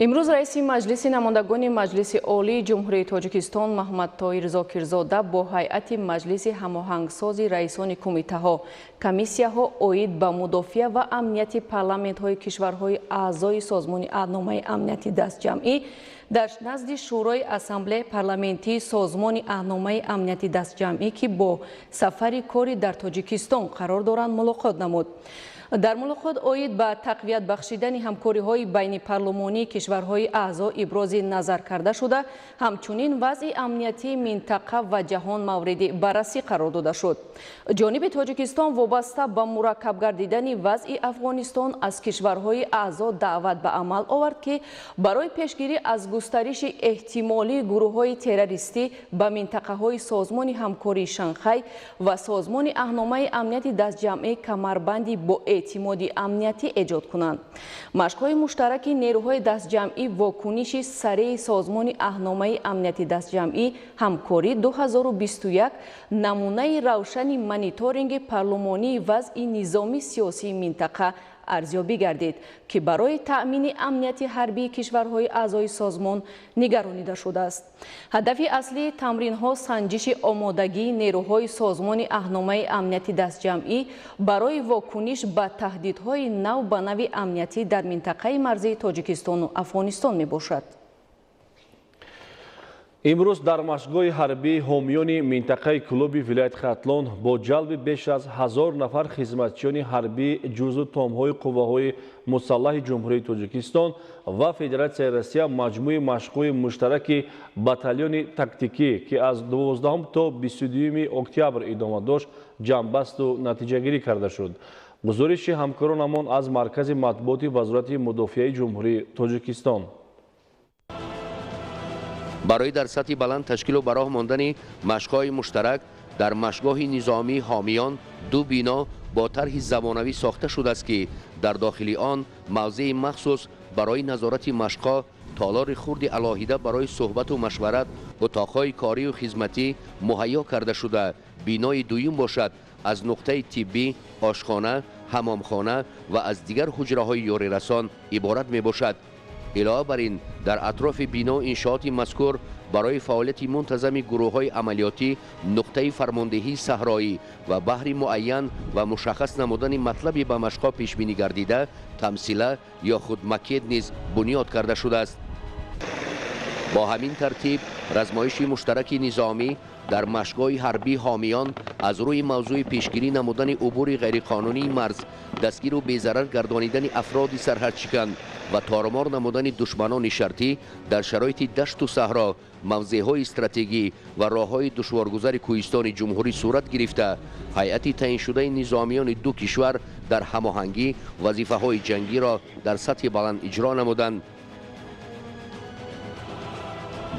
имрӯз раиси маҷлиси намояндагони маҷлиси Олии Ҷумҳурии Тоҷикистон Маҳмадтоир Зокирзода бо ҳайати маҷлиси ҳамоҳангсози раисони кумитаҳо, комиссияҳо оид ба мудофиа ва амнияти парламентҳои кишварҳои аъзои созмони аҳдномаи амнияти дастҷамъӣ дар назди Шӯрои Ассамблеяи Парламентии созмони аҳдномаи амнияти дастҷамъӣ ки бо сафари корӣ дар Тоҷикистон қарор доранд мулоқот намуд. дар мулоқот оид ба тақвият бахшидани ҳамкориҳои байни парлумонии кишварҳои аъзо ибрози назар карда шуда, ҳамчунин вазъи амниятии минтақа ва ҷаҳон мавриди баррасӣ қарор дода шуд. ҷониби Тоҷикистон вобаста ба мураккаб гардидани вазъи Афғонистон аз кишварҳои аъзо даъват ба амал овард ки барои пешгирӣ аз густариши эҳтимолии гурӯҳҳои террористӣ ба минтақаҳои созмони ҳамкории Шанхай ва созмони аҳдномаи амнияти дастҷамъӣ камарбанди бо эътимоди амнияти эҷод кунанд. Машқҳои муштараки нерӯҳои дастҷамъӣ вокуниши сареи созмони аҳдномаи амнияти дастҷамъӣ ҳамкорӣ 2021 намунаи равшани мониторинги парлумонии вазъи низоми сиёсии минтақа арзёбӣ гардид ки барои таъмини амнияти ҳарбии кишварҳои аъзои созмон нигаронида шудааст. ҳадафи аслии тамринҳо санҷиши омодагии нерӯҳои созмони аҳдномаи амнияти дастҷамъӣ барои вокуниш ба таҳдидҳои нав ба нави амниятӣ дар минтақаи марзии Тоҷикистону Афғонистон мебошад. имрӯз дар машқгоҳи ҳарбии ҳомиёни минтақаи клуби вилояти Хатлон бо ҷалби беш аз 1000 нафар хизматчиёни ҳарбии ҷузъу томҳои қувваҳои мусаллаҳи ҷумҳурии Тоҷикистон ва Федератсияи Россия маҷмӯи машқҳои муштараки батальони тактикӣ ки аз 12 то 22 октябр идома дошт ҷамъбасту натиҷагирӣ карда шуд. гузориши ҳамкоронамон аз маркази матбуоти Вазорати мудофиаи Ҷумҳурии Тоҷикистон. барои дар сатҳи баланд ташкилу ба роҳ мондани машқҳои муштарак дар машқгоҳи низомии ҳомиён ду бино бо тарҳи замонавӣ сохта шудааст ки дар дохили он мавзеи махсус барои назорати машқҳо, толори хурди алоҳида барои суҳбату машварат, утоқҳои корию хизматӣ муҳайё карда шуда, бинои дуюм бошад аз нуқтаи тиббӣ, ошхона, ҳамомхона ва аз дигар ҳуҷраҳои ёрирасон иборат мебошад. илова бар ин дар атрофи бино иншооти мазкур барои фаъолияти мунтазами гурӯҳҳои амалиётӣ нуқтаи фармондеҳии саҳроӣ ва баҳри муайян ва мушаххас намудани матлаби ба машқҳо пешбинӣ гардида тамсила ё худ макет низ бунёд карда шудааст. бо ҳамин тартиб размоиши муштараки низомӣ дар машқгоҳи ҳарбии ҳомиён аз рӯи мавзӯи пешгирӣ намудани убури ғайриқонунии марз, дастгиру безарар гардонидани афроди сарҳадшикан ва торумор намудани душманони шартӣ дар шароити дашту саҳро, мавзеъҳои стратегӣ ва роҳҳои душворгузари кӯҳистони ҷумҳурӣ сурат гирифта, ҳайати таъиншудаи низомиёни ду кишвар дар ҳамоҳангӣ вазифаҳои ҷангиро дар сатҳи баланд иҷро намуданд.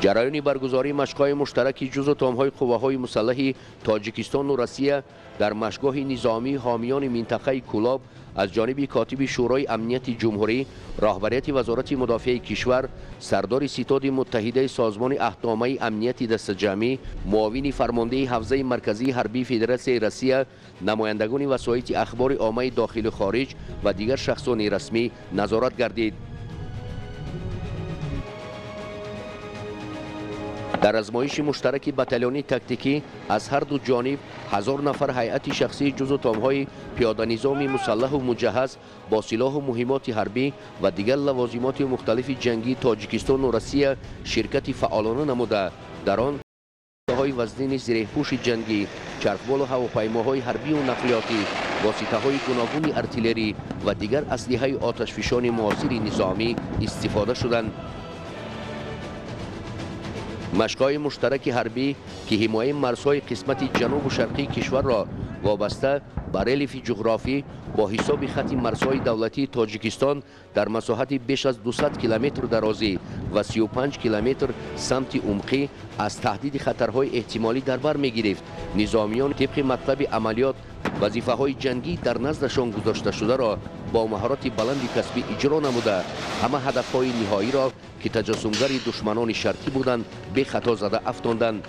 ҷараёни баргузории машқҳои муштараки ҷузъу томҳои қувваҳои мусаллаҳи Тоҷикистону Россия дар машқгоҳи низомии ҳомиёни минтақаи Кӯлоб аз ҷониби котиби Шӯрои Амнияти Ҷумҳурӣ, роҳбарияти Вазорати мудофиаи кишвар, сардори ситоди муттаҳидаи созмони аҳдномаи амнияти дастаҷамъӣ, муовини фармондеи ҳавзаи марказии ҳарбии Федератсияи Россия, намояндагони васоити ахбори оммаи дохилу хориҷ ва дигар шахсони расмӣ назорат гардид. дар азмоиши муштараки батальони тактикӣ аз ҳар ду ҷониб 1000 нафар ҳайати шахсии ҷузъу томҳои пиёданизоми мусаллаҳу муҷаҳҳаз бо силоҳу муҳимоти ҳарбӣ ва дигар лавозимоти мухталифи ҷангии Тоҷикистону Россия ширкати фаъолона намуда, дар он ҳои вазнини зиреҳпӯши ҷангӣ, чархболу ҳавопаймоҳои ҳарбию нақлиётӣ, воситаҳои гуногуни артиллерӣ ва дигар аслиҳаи оташфишони муосири низомӣ истифода шуданд. машқҳои муштараки ҳарбӣ ки ҳимояи марзҳои қисмати ҷанубу шарқии кишварро вобаста ба релифи ҷуғрофӣ бо ҳисоби хати марзҳои давлатии Тоҷикистон дар масоҳати беш аз 200 километр дарозӣ ва 35 километр самти умқӣ аз таҳдиди хатарҳои эҳтимолӣ дар бар мегирифт, низомиён тибқи матлаби амалиёт вазифаҳои ҷангӣ дар наздашон гузошташударо бо маҳорати баланди касбӣ иҷро намуда, ҳама ҳадафҳои ниҳоиро ки таҷассумгари душманони шартӣ буданд бехато зада афтонданд.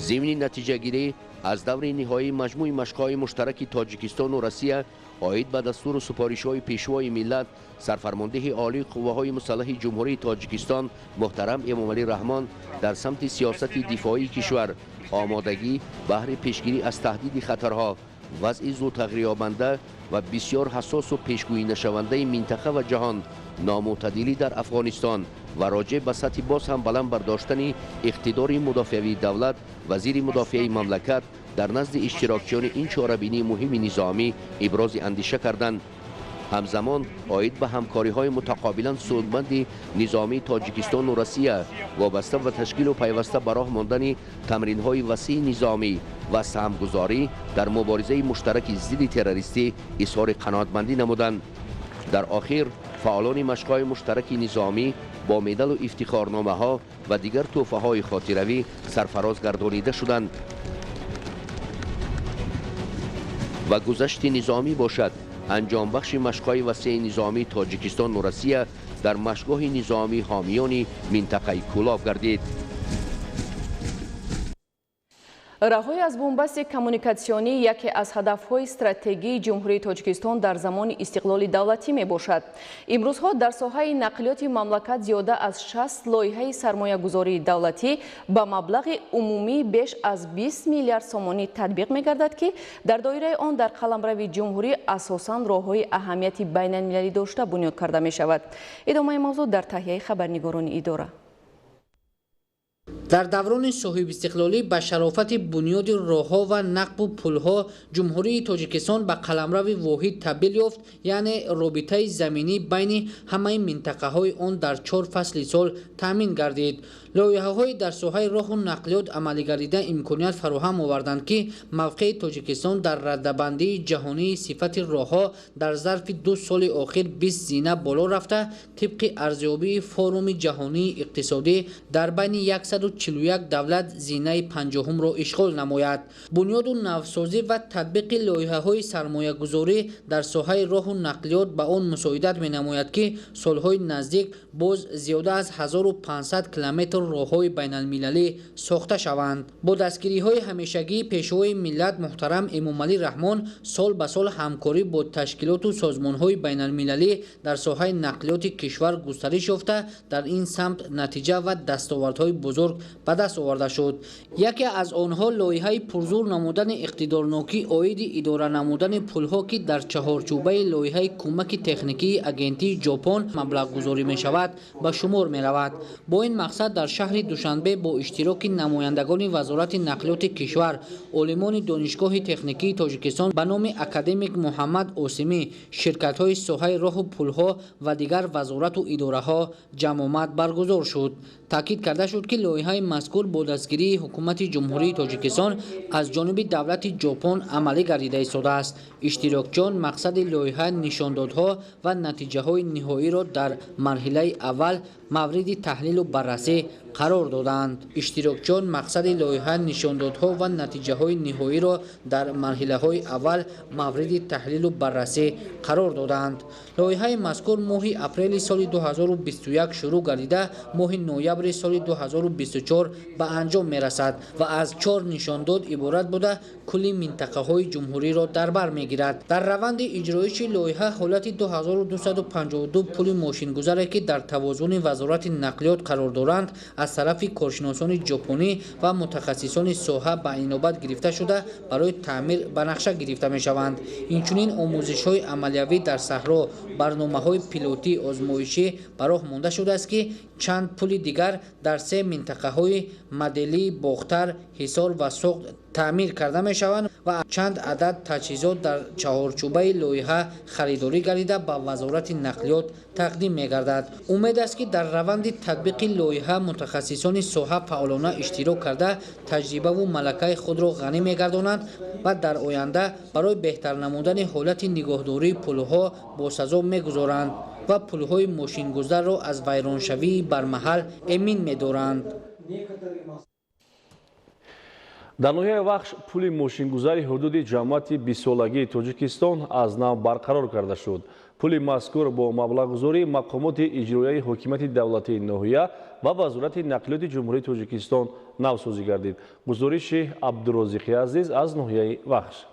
зимни натиҷагирӣ از دور نهایی مجموع مشق‌های مشترک تاجیکستان و روسیه آید به دستور و سپارش‌های پیشوای ملت سرفرمانده عالی قوه‌های مسلح جمهوری تاجیکستان محترم امامالӣ رحمان در سمت سیاست دفاعی کشور، آمادگی بهر پیشگیری از تهدید خطرها، وضع زود تغییرابنده و بسیار حساس و پیشگویی نشونده منطقه و جهان، نامعتدلی در افغانستان و راجع به سطح باز هم بلند برداشتن اقتدار مدافعی دولت، وزیر مدافع مملکت در نزد اشتراکچیان این چاره‌بینی مهم نظامی ابراز اندیشه کردند. همزمان آید به همکاری‌های متقابلا سودمند نظامی تاجیکستان و روسیه وابسته و تشکیل و پیوسته به راه ماندن تمرین‌های وسیع نظامی و سهمگذاری در مبارزه مشترک ضد تروریستی اظهار قناعتمندی نمودند. در آخر فعالان مشق‌های مشترک نظامی با مدال و افتخارنامه‌ها و دیگر تحفه‌های خاطروی سرفراز گردانیده شدند و گذشت نظامی باشد انجام بخش مشق‌های وسیع نظامی تاجیکستان و روسیه در مشق‌گاه نظامی حامیان منطقه کلاب گردید. раҳои аз бомбасти коммуникатсионӣ яке аз ҳадафҳои стратегии ҷумҳурии Тоҷикистон дар замони истиқлоли давлатӣ мебошад. имрӯзҳо дар соҳаи нақлиёти мамлакат зиёда аз 60 лоиҳаи сармоягузории давлатӣ ба маблағи умумӣ беш аз 20 миллиард сомонӣ татбиқ мегардад ки дар доираи он дар қаламрави ҷумҳурӣ асосан роҳҳои аҳамияти байналмилалӣ дошта бунёд карда мешавад. идомаи мавзӯъ дар таҳияи хабарнигорони идора. در دوران صاحب استقلالی به شرافت بنیاد راه‌ها و نقب و پل‌ها جمهوری تاجیکستان به قلمرو واحد تبدیل یافت، یعنی رابطه زمینی بین همه منطقه‌های آن در 4 فصل سال تامین گردید. لایحه‌های در ساحه راه و نقلیات عملی گردیده امکانیت فراهم آوردند که موقع تاجیکستان در رده‌بندی جهانی صفت راه‌ها در ظرف 2 سال آخر 20 زینه بالا رفته، طبق ارزیابی فروم جهانی اقتصادی در بین 141 دولت زینه 50 را اشغال نماید. بنیاد و نوسازی و تطبیق لایحه‌های سرمایه‌گذاری در ساحه راه و نقلیات به آن مساعدت می‌نماید که سالهای نزدیک باز زیاده از 1500 کیلومتر راه‌های بین‌المللی ساخته شوند. با دستگیری‌های همیشگی پیشوای ملت محترم امامالî رحمان سال به سال همکاری با تشکیلات و سازمان‌های بین‌المللی در ساحه نقلیات کشور گسترش یافته، در این سمت نتیجه و دستاوردهای بزرگ به دست آورده شد. یکی از آنها لایحه پرزور نمودن اقتدارناکی عاید اداره نمودن پل‌ها که در چهارچوبه لایحه کمک تکنیکی اگنتی ژاپن مبلغ گذاری می شود به شمار می رود. با این مقصد در شهر دوشنبه با اشتراک نمایندگان وزارت نقلیات کشور، عالمان دانشگاه تکنیکی تاجیکستان به نام اکادمیک محمد عاصمی، شرکت‌های ساحه راه و پل‌ها و دیگر وزارت و اداره‌ها جمع آمد برگزار شد. تاکید کرده شد که لایحه مذکور با دستگیری حکومت جمهوری تاجیکستان از جانب دولت ژاپن عملی گردیده ایستاده است. اشتراکچیان مقصد لایحه نشاندادها و نتیجه‌های نهایی را در مرحله اول مورد تحلیل و بررسی قرار دادند. اشتراکچیان مقصد لایحه نشاندادها و نتیجه‌های نهایی را در مرحله‌های اول مورد تحلیل و بررسی قرار دادند. لایحه مذکور ماه اپریل سال 2021 شروع گردیده ماه نوامبر سال 2024 به انجام می‌رسد و از 4 نشانداد عبارت بوده کل منطقه‌های جمهوری را در بر می‌گیرد. در روند اجرایش لایحه حالت 2252 پل ماشین‌گذاری که در توازن وزارت نقلیات قرار دارند از طرف کارشناسان ژاپنی و متخصصان ساحه به اینابت گرفته شده برای تعمیر به نقشه گرفته می‌شوند. اینچنین آموزش‌های عملیوی در صحرا، برنامه‌های پیلوتی آزمایشی به راه مانده شده است که چند پل دیگر در 3 منطقه‌های مدلی، باختر، حصار و سوق تعمیر کرده می شوند و چند عدد تجهیزات در چهارچوبه لایحه خریداری گردیده به وزارت نقلیات تقدیم می گردد. امید است که در روند تطبیق لایحه متخصصان ساحه فعالانه اشتراک کرده تجربه و ملکه خود را غنی می گردانند و در آینده برای بهتر نمودن حالت نگهداری پل‌ها با سزا می گذارند و پل‌های ماشین‌گذار را از ویرانشوی بر محل امین می دارند. дар ноҳияи вахш пули мошингузари ҳудуди ҷамъияти бисолагии Тоҷикистон аз нав барқарор карда шуд. پول مذکور با مبلغ‌گذاری مقامات اجرایی حکومت دولتی ناحیه و وزارت نقلیات جمهوری تاجیکستان نوسازی گردید. گزارش عبدالرزاق عزیز از ناحیه وخش.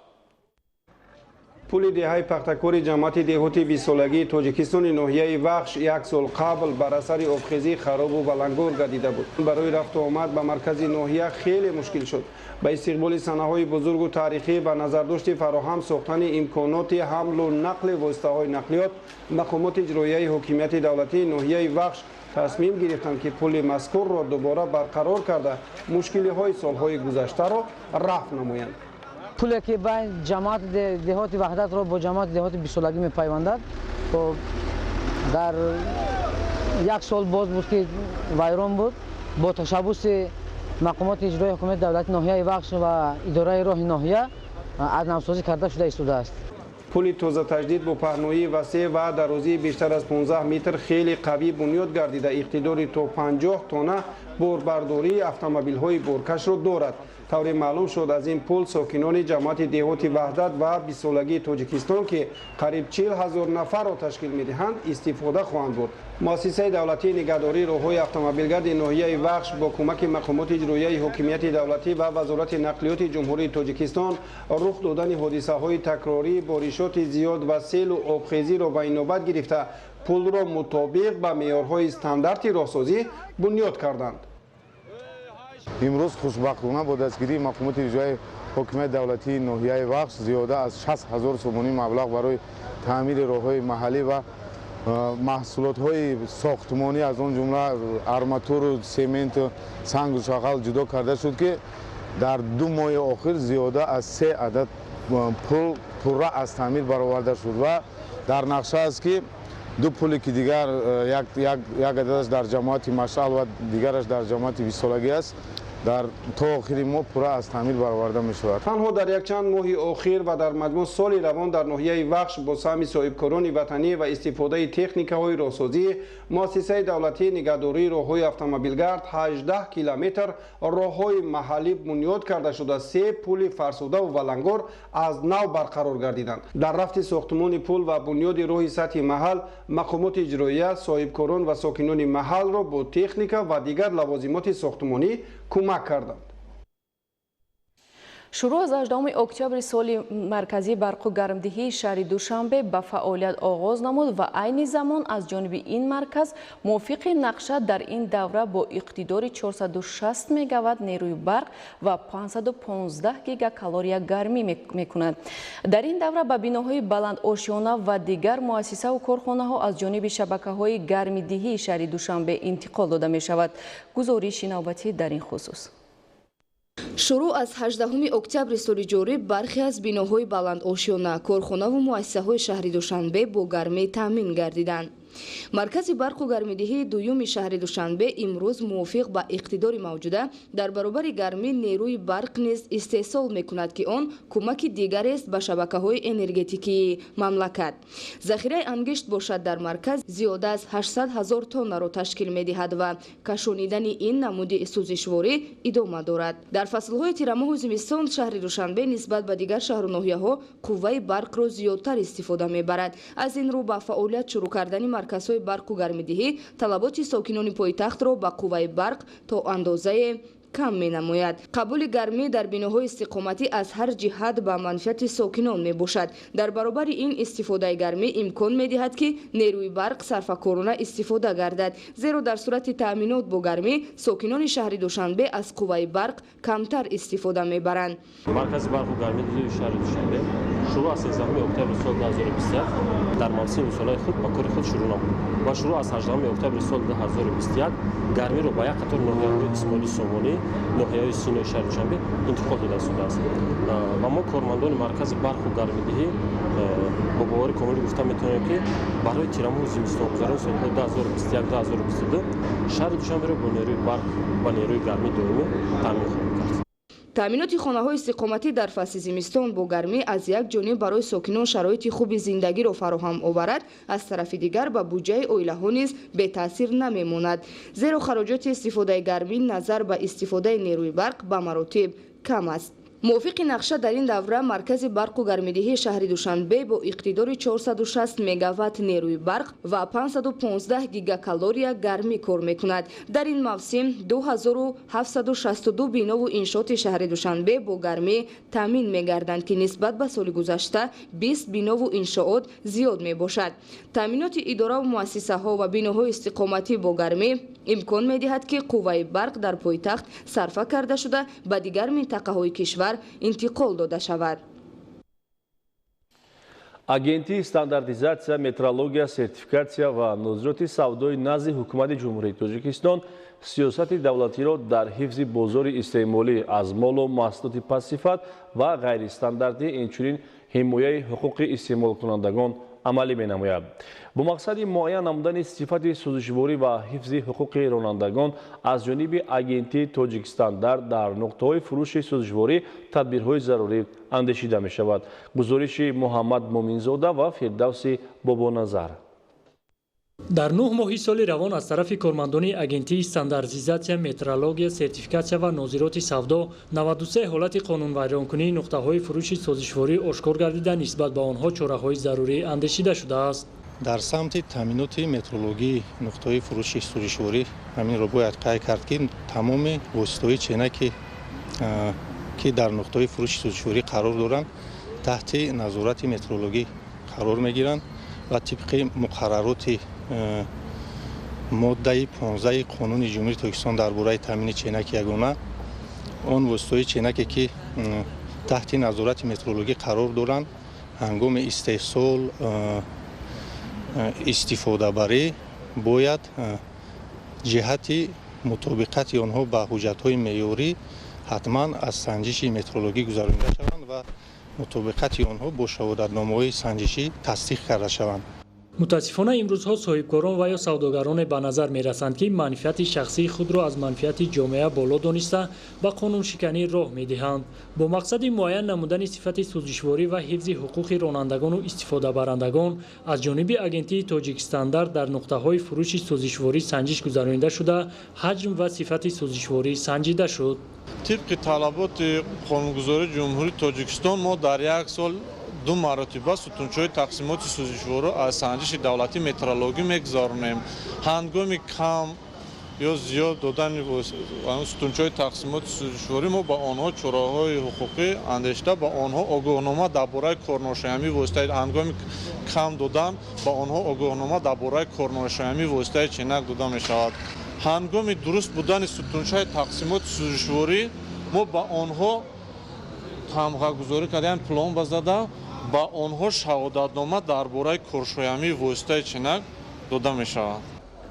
پول دههای پختکاری جماعت دهاتی 20 سالگی تاجیکستان ناحیه وخش یک سال قبل بر اثر آبخیزی خراب و بلندگور گردیده بود. برای رفت و آمد به مرکز ناحیه خیلی مشکل شد. با استقبال صنایع بزرگ و تاریخی و نظرداشت فراهم ساختن امکانات حمل و نقل واسطه‌های نقلیات، مقامات اجرایی حکومت دولتی ناحیه وخش تصمیم گرفتند که پول مذکور را دوباره برقرار کرده مشکل‌های سال‌های گذشته را رفع نمایند. پولی که بین جماعت دهاتی وحدت را با جماعت دهاتی 20 سالگی می‌پیوندد، در یک سال باز بود که ویران بود. با تشبث مقامات اجرایی حکومت دولت ناحیه وخش و اداره راه ناحیه از نوسازی کرده شده ایستاده است. پل تازه تجدید با پهنایی وسیع و درازی بیشتر از 15 متر خیلی قوی بنیاد گردیده اقتدار تا 50 تانه باربرداری اتومبیل‌های بارکش را دارد. طوری معلوم شد از این پل ساکنان جماعت دهاتی وحدت و 20 سالگی تاجیکستان که قریب 40,000 نفر را تشکیل می‌دهند استفاده خواهند برد. مؤسسه دولتی نگهداری راه‌های اتومبیلگرد ناحیه وخش با کمک مقامات اجرایی حکومت دولتی و وزارت نقلیات جمهوری تاجیکستان رخ دادن حادثه‌های تکراری، بارشات زیاد و سیل و آبخیزی را به نوبت گرفته پل را مطابق به معیارهای استانداردی راهسازی بنیاد کردند. امروز خوشبختانه با دستگیری مقامات اجرایی حکومت دولتی ناحیه وخش زیاده از 60,000 سومانی مبلغ برای تعمیر راه‌های محلی و محصولات‌های ساختمانی از آن جمله آرماتور، سمنت، سنگ و شاخال جدا کرده شد که در 2 ماه آخر زیاده از 3 عدد پل پوره از تعمیر برآورده شد و در نقشه است که 2 پلی که دیگر یک عددش در جماعت مشعل و دیگرش در جماعت 20 سالگی است در تا آخر ماه پوره از تعمیر برآورده می شود. تنها در یک چند ماه اخیر و در مجموع سال روان در ناحیه وخش با سهم صاحبکاران وطنی و استفاده تکنیک‌های راهسازی مؤسسه دولتی نگهداری راه‌های اتومبیلگرد 18 کیلومتر راه‌های محلی بنیاد کرده شده 3 پل فرسوده و ولنگار از نو برقرار گردیدند. در رفت ساختمان پل و بنیاد راه سطح محل مقامات اجرایی صاحبکاران و ساکنان محل را با تکنیک و دیگر لوازمات ساختمانی کمک کردند. شروع از 18 اکتبر سال مرکزی برق و گرمدهی شهر دوشنبه به فعالیت آغاز نمود و عین زمان از جانب این مرکز موافق نقشه در این دوره با اقتدار 460 مگاوات نیروی برق و 515 گیگاکالری گرمی میکند. در این دوره به بناهای بلند آشیانه و دیگر مؤسسه و کارخانه‌ها از جانب شبکه‌های گرمدهی شهر دوشنبه انتقال داده می شود. گزارش نوبتی در این خصوص. شروع از 18 اکتبر سال جاری برخی از بناهای بلند آشیانه، کارخانه و مؤسسه‌های شهر دوشنبه با گرمی تامین گردیدند. مرکز برق و گرمدهی دوم شهر دوشنبه امروز موافق با اقتدار موجوده در برابر گرمی نیروی برق نیز استحصال میکند که آن کمک دیگر است به شبکه‌های انرژتیکی مملکت. ذخیره انگشت باشد در مرکز زیاده از 800,000 تن را تشکیل می‌دهد و کشانیدن این نمود سوزشواری ادامه دارد. در فصل‌های تیرماه و زمستان شهر دوشنبه نسبت به دیگر شهر و ناحیه‌ها قوه برق را زیادتر استفاده می‌برد. از این رو با فعالیت شروع کردن مرکزهای برق و گرمدهی طلبات ساکنان پایتخت را به قوه برق تا اندازه کم می نماید. قبول گرمی در بناهای استقامتی از هر جهت به منفعت ساکنان می باشد. در برابر این استفاده گرمی امکان می دهد که نیروی برق صرفه‌کارانه استفاده گردد، زیرا در صورت تأمینات با گرمی ساکنان شهر دوشنبه از قوه برق کمتر استفاده می برند. مرکز برق و گرمدهی شهر دوشنبه شروع از 13 اکتبر سال 2021 در موسم سالهای خود با کار خود شروع نمود و شروع از 18 اکتبر سال 2021 گرمی را به یک قطار ناحیه‌های اسماعیلی سومانی، ناحیه‌های سینای شهر دوشنبه انتقال داده شده است و ما کارمندان مرکز برق و گرمدهی با باور کامل گفته میتونیم که برای تیرماه و زمستان گذران سال‌های 2021-2022 شهر دوشنبه را با نیروی برق و نیروی گرمی دائمی تامین خواهیم کرد. تامینات خانه‌های استقامتی در فصل زمستان با گرمی از یک جانب برای ساکنان شرایط خوب زندگی را فراهم آورد، از طرف دیگر به بودجه عائله‌ها نیز بی تاثیر نمیماند، زیرا خراجات استفاده گرمی نظر به استفاده نیروی برق به مراتب کم است. мувофиқи нақша дар ин давра маркази барқу гармидиҳии шаҳри Душанбе бо иқтидори 460 мегаватт нерӯи барқ ва 515 гигакалория гармӣ кор мекунад. Дар ин мавсим 2762 бинову иншооти шаҳри Душанбе бо гармӣ таъмин мегарданд ки нисбат ба соли гузашта 20 бинову иншоот зиёд мебошад. таъминоти идораву муассисаҳо ва биноҳои истиқоматӣ бо гармӣ имкон медиҳад ки қувваи барқ дар пойтахт сарфа карда шуда ба дигар минтақаҳои кишвар интиқол дода шавад. агентии стандартизатсия, метрология, сертификатсия ва нозироти савдои назди ҳукумати Ҷумҳурии Тоҷикистон сиёсати давлатиро дар ҳифзи бозори истеъмолӣ аз молу маҳсулоти пастсифат ва ғайристандартӣ инчунин ҳимояи ҳуқуқи истеъмолкунандагон амалӣ менамояд. бо мақсади муайян намудани сифати сӯзишворӣ ва ҳифзи ҳуқуқи ронандагон аз ҷониби агентии Тоҷикистандар дар нуқтаҳои фурӯши сӯзишворӣ тадбирҳои зарурӣ андешида мешавад. гузориши Муҳаммадтоир ва Фирдавси Бобоназар. дар 9 моҳи соли равон аз тарафи кормандони агентии стандартизатсия, метрология, сертификатсия ва нозироти савдо 93 ҳолати қонунвайронкунии нуқтаҳои фурӯши сӯзишворӣ ошкор гардида нисбат ба онҳо чораҳои зарурӣ андешида шудааст. дар самти таъминоти метрологии нуқтаҳои фурӯши сӯзишворӣ ҳаминро бояд қайд кард ки тамоми воситаҳои ченаки ки дар нуқтаҳои фурӯши сӯзишворӣ қарор доранд таҳти назорати метрологӣ қарор мегиранд ва тибқи муқаррароти моддаи 15 қонуни ҷумҳурии Тоҷикистон дар бораи таъмини ченаки ягона он воситаҳои ченаке ки таҳти назорати метрологӣ қарор доранд ҳангоми истеҳсол истифодабарӣ бояд ҷиҳати мутобиқати онҳо ба ҳуҷҷатҳои меъёрӣ ҳатман аз санҷиши метрологӣ гузаронида шаванд ва мутобиқати онҳо бо шаҳодатномаҳои санҷишӣ тасдиқ карда шаванд. мутаассифона имрӯзҳо соҳибкорон ва ё савдогароне ба назар мерасанд ки манфиати шахсии худро аз манфиати ҷомеа боло дониста ба қонуншиканӣ роҳ медиҳанд. бо мақсади муайян намудани сифати сӯзишворӣ ва ҳифзи ҳуқуқи ронандагону истифодабарандагон аз ҷониби агентии Тоҷикистандар дар нуқтаҳои фурӯши сӯзишворӣ санҷиш гузаронида шуда ҳаҷм ва сифати сӯзишворӣ санҷида шуд. тибқи талаботи қонунгузории ҷумҳурии Тоҷикистон мо дар як сол 2 маротиба сутунчаҳои тақсимоти сӯзишворӣ аз санҷиши давлатӣ метрологӣ мегузаронем. ҳангоми кам ё зиёд додани сутунчаҳои тақсимоти сӯзишворӣ мо ба онҳо чораҳои ҳуқуқӣ андешида ба онҳо огоҳнома дар бораи корношоямӣ воситаи ҳангоми кам додан ба онҳо огоҳнома дар бораи корношоямӣ воситаи ченак дода мешавад. ҳангоми дуруст будани сутунчаҳои тақсимоти сӯзишворӣ мо ба онҳо тамғагузорӣ кардаем плон ба зада ба онҳо шаҳодатнома дар бораи коршоямии воситаи ченак дода мешавад.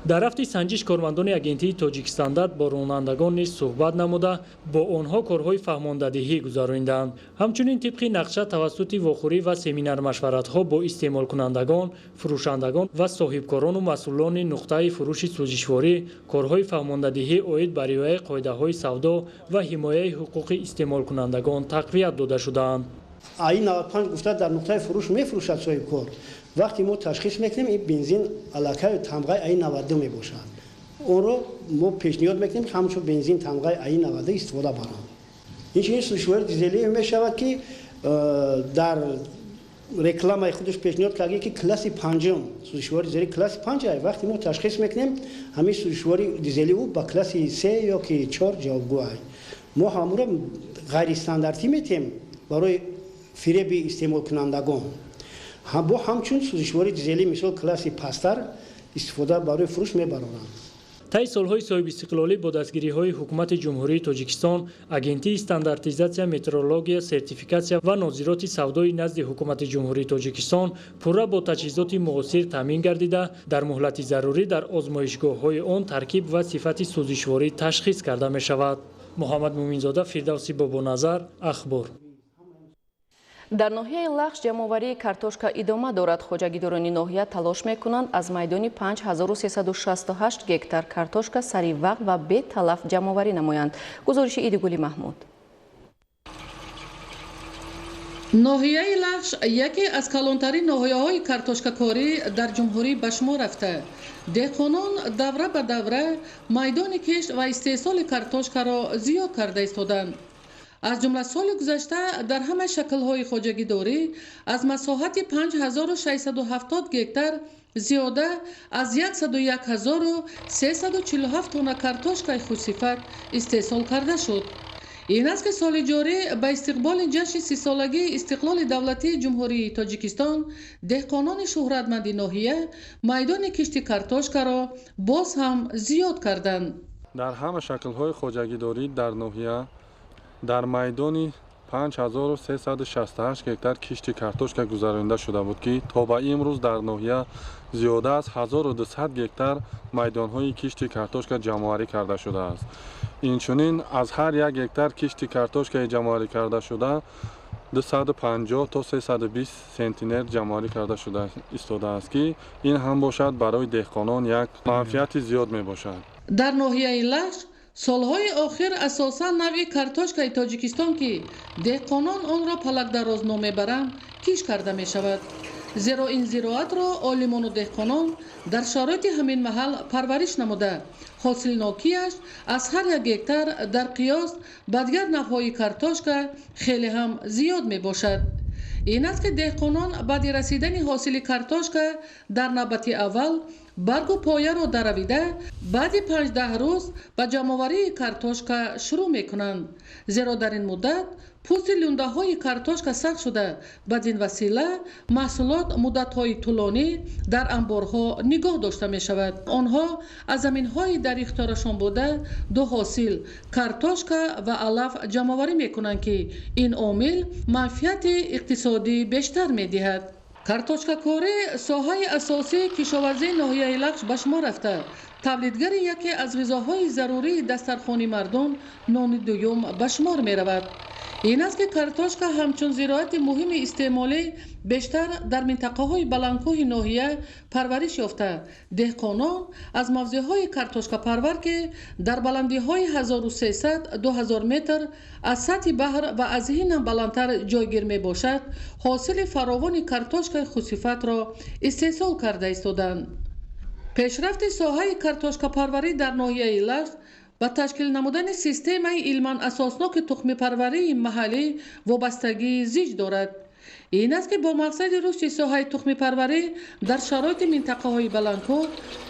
дар рафти санҷиш кормандони агентии Тоҷикистандар бо ронандагон низ суҳбат намуда бо онҳо корҳои фаҳмондадиҳӣ гузаронидаанд. ҳамчунин тибқи нақша тавассути вохӯрӣ ва семинармашваратҳо бо истеъмолкунандагон, фурӯшандагон ва соҳибкорону масъулони нуқтаи фурӯши сӯзишворӣ корҳои фаҳмондадиҳӣ оид ба риояи қоидаҳои савдо ва ҳимояи ҳуқуқи истеъмолкунандагон тақвият дода шудаанд. АИ 95 гуфта дар нуқтаи фурӯш мефурӯшад соҳибкор. вақте мо ташхис мекунем ин бензин аллакай тамғаи АИ 92 мебошад. онро мо пешниҳод мекунем ҳамчун бензин тамғаи АИ 92 истифода баранд. инчунин сӯзишвори дизелӣ мешавад ки дар рекламаи худаш пешниҳод карда ки класси 5 сӯзишвори дизелӣ класси 5 вақте мо ташхис мекунем ҳамин сӯзишвори дизелӣ ӯ ба класси 3 ё ки 4 ҷавобгӯ ай. мо ҳамуро ғайристандартӣ метем барои фиреби истеъмолкунандагон. бо ҳамчун сӯзишвори дизелӣ мисол класси пастар истифода барои фурӯш мебаронанд. таи солҳои соҳибистиқлолӣ бо дастгириҳои ҳукумати ҷумҳурии Тоҷикистон, агентии стандартизатсия, метрология, сертификатсия ва нозироти савдои назди ҳукумати ҷумҳурии Тоҷикистон пурра бо таҷҳизоти муосир таъмин гардида дар муҳлати зарурӣ дар озмоишгоҳҳои он таркиб ва сифати сӯзишворӣ ташхис карда мешавад. Муҳаммадтоир, Фирдавси Бобоназар, Ахбор. дар ноҳияи лахш ҷамъоварии картошка идома дорад. хоҷагидорони ноҳия талош мекунанд аз майдони 5368 гектар картошка сари вақт ва беталаф ҷамъоварӣ намоянд. гузориши Идигули Маҳмуд. ноҳияи лахш яке аз калонтарин ноҳияҳои картошкакорӣ дар ҷумҳурӣ ба шумор рафта. деҳқонон давра ба давра майдони кишт ва истеҳсоли картошкаро зиёд карда истоданд. аз ҷумла соли гузашта дар ҳама шаклҳои хоҷагидорӣ аз масоҳати 5670 гектар зиёда аз 101347 тонна картошкаи хушсифат истеҳсол карда шуд. ин аст ки соли ҷорӣ ба истиқболи ҷашни 30-солагии истиқлоли давлатии Ҷумҳурии Тоҷикистон деҳқонони шӯҳратманди ноҳия майдони кишти картошкаро боз ҳам зиёд карданд. дар ҳама шаклҳои хоҷагидорӣ дар ноҳия дар майдони 5368 гектар кишти картошка гузаронида шуда буд ки то ба имрӯз дар ноҳия зиёда аз 1200 гектар майдонҳои кишти картошка ҷамъоварӣ карда шудааст. инчунин аз ҳар як гектар кишти картошкаи ҷамъоварӣ карда шуда 250 то 320 сентинер ҷамъоварӣ карда шуда истодааст ки ин ҳам бошад барои деҳқонон як манфиати зиёд мебошад. дар ноҳияи лаш солҳои охир асосан навъи картошкаи Тоҷикистон ки деҳқонон онро палакдароз ном мебаранд киш карда мешавад. зеро ин зироатро олимону деҳқонон дар шароити ҳамин маҳал парвариш намуда ҳосилнокиаш аз ҳар як гектар дар қиёс ба дигар навъҳои картошка хеле ҳам зиёд мебошад. ин аст ки деҳқонон баъди расидани ҳосили картошка дар навбати аввал баргу пояро даравида баъди 5-10 рӯз ба ҷамъоварии картошка шурӯъ мекунанд. зеро дар ин муддат пӯсти лӯндаҳои картошка сахт шуда бадин васила маҳсулот муддатҳои тӯлонӣ дар амборҳо нигоҳ дошта мешавад. онҳо аз заминҳои дар ихтиёрашон буда ду ҳосил картошка ва алаф ҷамъоварӣ мекунанд ки ин омил манфиати иқтисодӣ бештар медиҳад. картошкакорӣ соҳаи асосии кишоварзии ноҳияи лахш ба шумор рафта тавлидгари яке аз ғизоҳои зарурии дастархони мардум нони дуюм ба шумор меравад. ин аст ки картошка ҳамчун зироати муҳими истеъмолӣ бештар дар минтақаҳои баландкӯҳи ноҳия парвариш ёфта деҳқонон аз мавзеъҳои картошкапарвар ки дар баландиҳои 1300-2000 метр аз сатҳи баҳр ва аз ин ҳам баландтар ҷойгир мебошад ҳосили фаровони картошкаи хушсифатро истеҳсол карда истоданд. пешрафти соҳаи картошкапарварӣ дар ноҳияи лаш ба ташкил намудани системаи илман асосноки тухмипарварии маҳаллӣ вобастагии зич дорад. ин аст ки бо мақсади рушди соҳаи тухмипарварӣ дар шароити минтақаҳои баландкӯҳ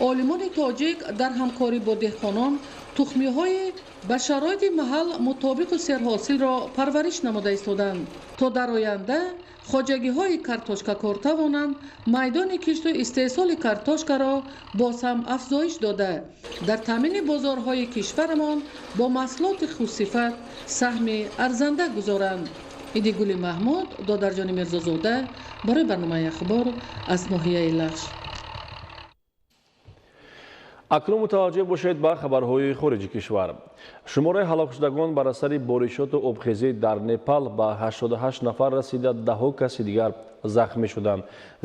олимони тоҷик дар ҳамкорӣ бо деҳқонон тухмиҳои ба шароити маҳал мутобиқу серҳосилро парвариш намуда истоданд то дар оянда хоҷагиҳои картошкакор тавонанд майдони кишту истеҳсоли картошкаро боз ҳам афзоиш дода дар таъмини бозорҳои кишварамон бо маҳсулоти хушсифат саҳми арзанда гузоранд. идигули маҳмуд додарҷони мирзозода барои барномаи ахбор аз ноҳияи лахш. акнун мутаваҷҷеҳ бошед ба хабарҳои хориҷи кишвар. шумораи ҳалокшудагон бар асари боришоту обхезӣ дар непал ба 88 нафар расида, даҳо каси дигар захмӣ шуданд.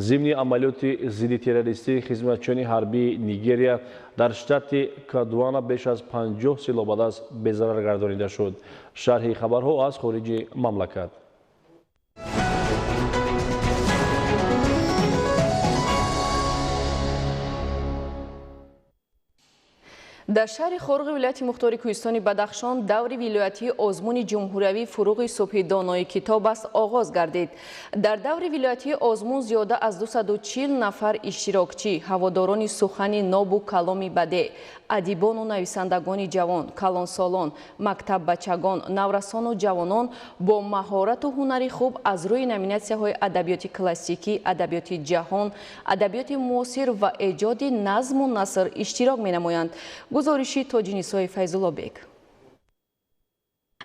зимни амалиёти зидди террористии хизматчиёни ҳарбии Нигерия дар штати Кадуана беш аз 50 силобадас безарар гардонида шуд. шарҳи хабарҳо аз хориҷи мамлакат. дар шаҳри хорғи вилояти мухтори кӯҳистони Бадахшон даври вилоятии озмуни ҷумҳуриявӣ фуруғи субҳи донои китоб аст оғоз гардид. дар даври вилоятии озмун зиёда аз 240 нафар иштирокчӣ, ҳаводорони сухани нобу каломи бадеъ, адибону нависандагони ҷавон, калонсолон, мактаббачагон, наврасону ҷавонон бо маҳорату ҳунари хуб аз рӯи номинатсияҳои адабиёти классикӣ, адабиёти ҷаҳон, адабиёти муосир ва эҷоди назму наср иштирок менамоянд. гузориши тоҷинисои Файзуллобек.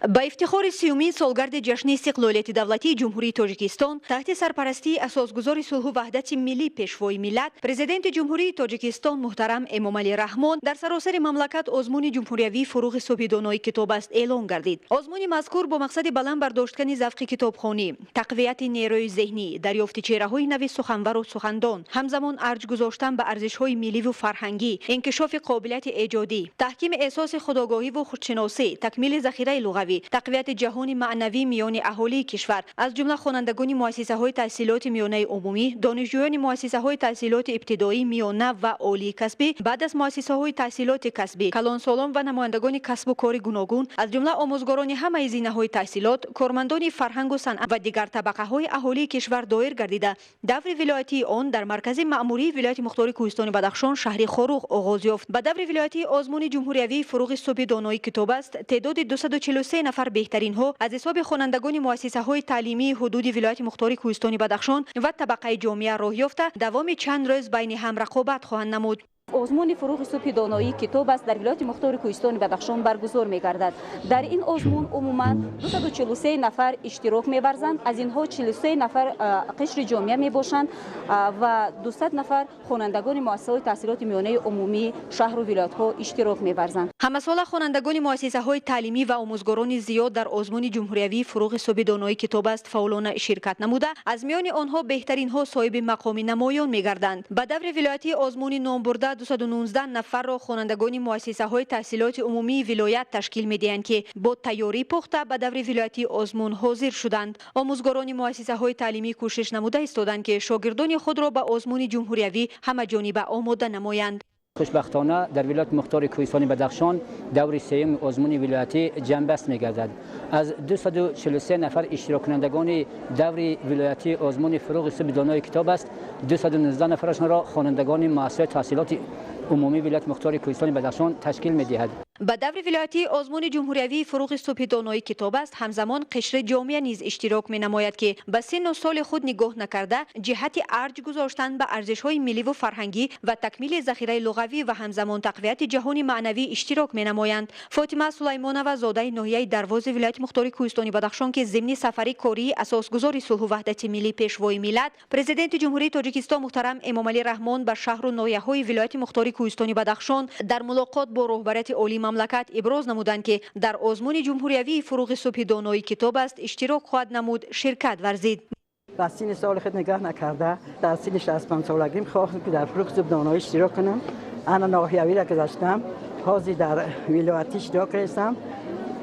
ба ифтихори 30-умин солгарди ҷашни истиқлолияти давлатии Ҷумҳурии Тоҷикистон таҳти сарпарастии асосгузори сулҳу ваҳдати миллӣ-Пешвои миллат Президенти Ҷумҳурии Тоҷикистон муҳтарам Эмомалӣ Раҳмон дар саросари мамлакат озмуни ҷумҳуриявии фуруғи субҳи донои китоб аст эълон гардид. озмуни мазкур бо мақсади баланд бардошткани завқи китобхонӣ, тақвияти нерӯи зеҳнӣ, дарёфти чеҳраҳои нави суханвару сухандон, ҳамзамон арҷ гузоштан ба арзишҳои милливу фарҳангӣ, инкишофи қобилияти эҷодӣ, таҳкими эҳсоси худогоҳиву худшиносӣ, такмили захираи луғавӣ луғавӣ, тақвияти ҷаҳони маънавӣ миёни аҳолии кишвар, аз ҷумла хонандагони муассисаҳои таҳсилоти миёнаи умумӣ, донишҷӯёни муассисаҳои таҳсилоти ибтидоӣ, миёна ва олии касбӣ, баъд аз муассисаҳои таҳсилоти касбӣ, калонсолон ва намояндагони касбу кори гуногун, аз ҷумла омӯзгорони ҳамаи зинаҳои таҳсилот, кормандони фарҳангу санъат ва дигар табақаҳои аҳолии кишвар доир гардида, даври вилоятии он дар маркази маъмурии вилояти мухтори Кӯҳистони Бадахшон шаҳри Хоруғ оғоз ёфт. Ба даври вилоятии озмуни ҷумҳуриявии фуруғи субҳи донои китоб аст, теъдоди 243 нафар беҳтаринҳо аз ҳисоби хонандагони муассисаҳои таълимии ҳудуди вилояти мухтори Кӯҳистони Бадахшон ва табақаи ҷомеа роҳ ёфта, давоми чанд рӯз байни ҳам рақобат хоҳанд намуд. озмуни фуруғи субҳи доноии китоб аст дар вилояти мухтори Кӯҳистони Бадахшон баргузор мегардад. Дар ин озмун умуман 243 нафар иштирок меварзанд, аз инҳо 43 нафар қишри ҷомеа мебошанд ва 200 нафар хонандагони муассисаҳои таҳсилоти миёнаи умумии шаҳру вилоятҳо иштирок меварзанд. ҳамасола хонандагони муассисаҳои таълимӣ ва омӯзгорони зиёд дар озмуни ҷумҳуриявии фуруғи субҳи доноии китоб аст фаъолона ширкат намуда, аз миёни онҳо беҳтаринҳо соҳиби мақоми намоён мегарданд. Ба даври вилоятии озмуни номбурда 219 нафарро хонандагони муассисаҳои таҳсилоти умумии вилоят ташкил медиҳанд ки бо тайёрӣ пухта ба даври вилоятии озмун ҳозир шуданд. Омӯзгорони муассисаҳои таълимӣ кӯшиш намуда истоданд ки шогирдони худро ба озмуни ҷумҳуриявӣ ҳамаҷониба омода намоянд. خوشبختانه در ولایت مختار کوهستان بدخشان دور سوم آزمون ولایتی جنبست می‌گردد. از 243 نفر اشتراک کنندگان دور ولایتی آزمون فروغ صبح دانای کتاب است، 219 نفرشان را خوانندگان مؤسسه تحصیلات عمومی ولایت مختار کوهستان بدخشان تشکیل می‌دهد. ба даври вилоятии озмуни ҷумҳуриявии фуруғи субҳи донои китоб аст, ҳамзамон қишри ҷомеа низ иштирок менамояд ки ба синну соли худ нигоҳ накарда ҷиҳати арҷ гузоштан ба арзишҳои милливу фарҳангӣ ва такмили захираи луғавӣ ва ҳамзамон тақвияти ҷаҳони маънавӣ иштирок менамоянд. Фотима Сулаймонова, зодаи ноҳияи Дарвози вилояти мухтори Кӯҳистони Бадахшон ки зимни сафари кории асосгузори сулҳу ваҳдати миллӣ-Пешвои миллат, Президенти Ҷумҳурии Тоҷикистон муҳтарам Эмомалӣ Раҳмон ба шаҳру ноҳияҳои вилояти мухтори Кӯҳистони Бадахшон дар мулоқот бо роҳбарияти олии мамлакат иброз намуданд ки дар озмуни ҷумҳуриявии фуруғи субҳи донои китоб аст иштирок хоҳад намуд, ширкат варзид. در سن سال خود نگاه نکرده در سن 65 سالگیم خواستم که در فروغ صبح دانایی اشتراک کنم. انا ناحیوی را گذاشتم، حاضر در ولایتی اشتراک کردم.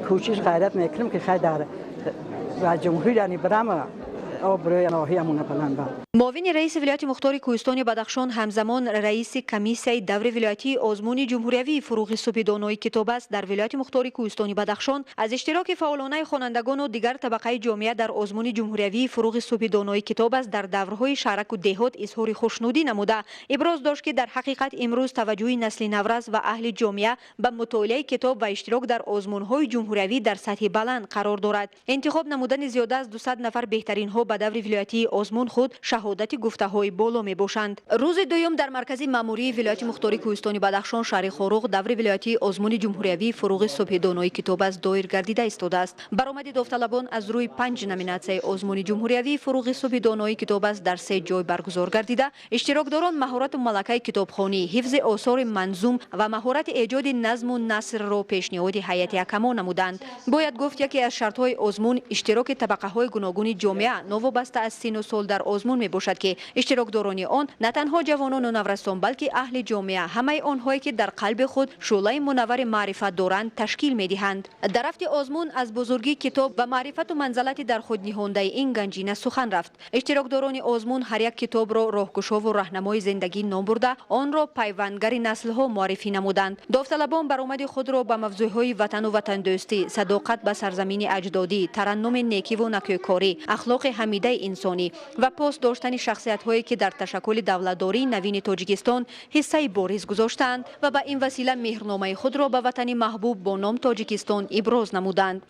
کوشش غیرت میکنم که خیر در جمهوری یعنی برام برای ناحیه‌مون بلند. معاون رئیس ولایت مختار کوهستان بدخشان همزمان رئیس کمیسیای دور ولایتی آزمون جمهوریوی فروغ صبح دانای کتاب است در ولایت مختار کوهستان بدخشان از اشتراک فعالانه خوانندگان و دیگر طبقه جامعه در آزمون جمهوریوی فروغ صبح دانای کتاب است در دورهای شهرک و دهات اظهار خوشنودی نموده ابراز داشت که در حقیقت امروز توجه نسل نورز و اهل جامعه به مطالعه کتاب و اشتراک در آزمون‌های جمهوریوی در سطح بلند قرار دارد. انتخاب نمودن زیاده از 200 نفر بهترین ها به دور ولایتی آزمون خود شهادت گفته‌های بالا می‌باشند. روز دوم در مرکز مأموری ولایت مختار کوهستان بدخشان شهر خاروغ دور ولایتی آزمون جمهوریوی فروغ صبح دانای کتاب از دایر گردیده ایستاده است. برآمد داوطلبان از روی 5 نامیناسیون آزمون جمهوریوی فروغ صبح دانای کتاب از در 3 جای برگزار گردیده اشتراکداران مهارت ملکه کتابخوانی، حفظ آثار منظوم و مهارت ایجاد نظم و نثر را پیشنهاد ҳайати کما نمودند. باید گفت یکی از شرط‌های آزمون اشتراک طبقه‌های گوناگون جامعه نوابسته از سن و سال در آزمون میباشد که اشتراکداران آن نه تنها جوانان و نورستان بلکه اهل جامعه همه آنهایی که در قلب خود شعله منور معرفت دارند تشکیل میدهند. در رفت آزمون از بزرگی کتاب و معرفت و منزلتی در خود نهانده این گنجینه سخن رفت. اشتراکداران آزمون هر یک کتاب را راهگشا و راهنمای زندگی نام برده آن را پیوندگر نسل‌ها معرفی نمودند. داوطلبان برآمد خود را به موضوعهای وطن و وطن دوستی، صداقت به سرزمین اجدادی، ترنم نیکی و نکوکاری، اخلاق حمیده انسانی و پاس داشتن شخصیت‌هایی که در تشکل دولتداری نوین تاجیکستان حصه بارز گذاشتند و به این وسیله مهرنامه خود را به وطن محبوب با نام تاجیکستان ابراز نمودند.